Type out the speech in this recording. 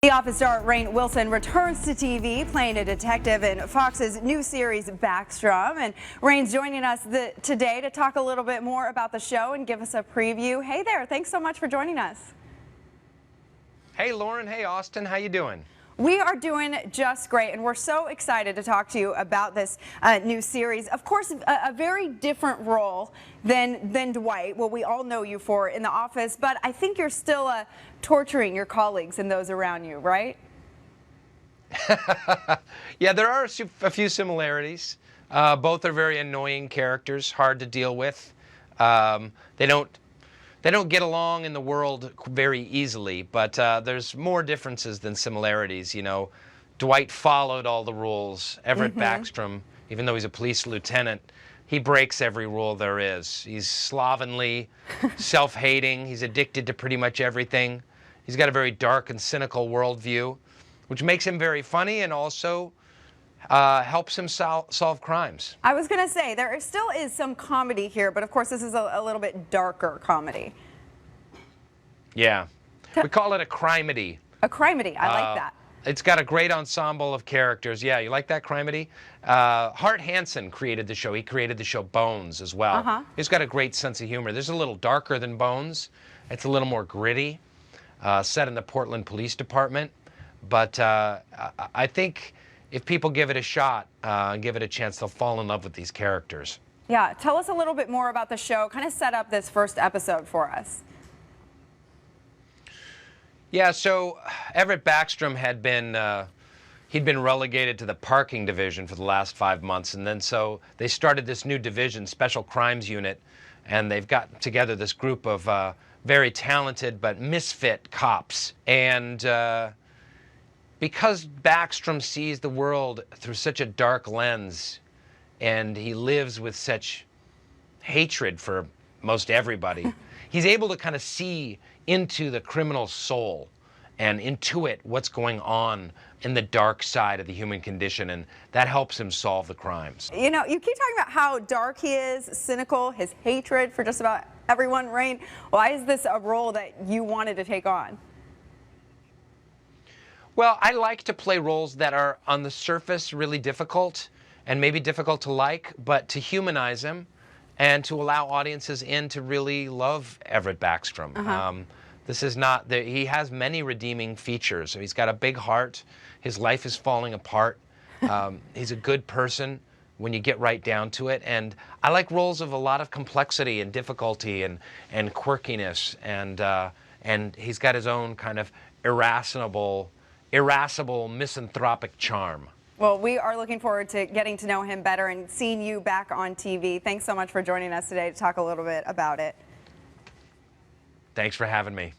The Office star Rainn Wilson returns to TV, playing a detective in Fox's new series Backstrom. And Rainn's joining us today to talk a little bit more about the show and give us a preview. Hey there, thanks so much for joining us. Hey Lauren, hey Austin, how you doing? We are doing just great, and we're so excited to talk to you about this new series. Of course, a very different role than Dwight, what we all know you for in The Office, but I think you're still torturing your colleagues and those around you, right? Yeah, there are a few similarities. Both are very annoying characters, hard to deal with. They don't get along in the world very easily, but there's more differences than similarities. You know, Dwight followed all the rules. Everett Backstrom, even though he's a police lieutenant, he breaks every rule there is. He's slovenly, self-hating. He's addicted to pretty much everything. He's got a very dark and cynical worldview, which makes him very funny and also helps him solve crimes. I was going to say, there still is some comedy here, but of course this is a little bit darker comedy. Yeah. We call it a crimedy. A crimedy, I like that. It's got a great ensemble of characters. Yeah, you like that crimedy? Hart Hansen created the show. He created the show Bones as well. He's got a great sense of humor. This is a little darker than Bones. It's a little more gritty, set in the Portland Police Department. But I think if people give it a shot and give it a chance, they'll fall in love with these characters. Yeah, tell us a little bit more about the show. Kind of set up this first episode for us. Yeah, so Everett Backstrom had been he'd been relegated to the parking division for the last 5 months, and then so they started this new division, Special Crimes Unit, and they've got together this group of very talented but misfit cops. And because Backstrom sees the world through such a dark lens, and he lives with such hatred for most everybody, he's able to kind of see into the criminal's soul and intuit what's going on in the dark side of the human condition, and that helps him solve the crimes. You know, you keep talking about how dark he is, cynical, his hatred for just about everyone. Rainn, why is this a role that you wanted to take on? Well, I like to play roles that are on the surface really difficult and maybe difficult to like, but to humanize him and to allow audiences in to really love Everett Backstrom. This is not, he has many redeeming features. He's got a big heart. His life is falling apart. He's a good person when you get right down to it. And I like roles of a lot of complexity and difficulty and quirkiness. And he's got his own kind of irascible, misanthropic charm. Well, we are looking forward to getting to know him better and seeing you back on TV. Thanks so much for joining us today to talk a little bit about it. Thanks for having me.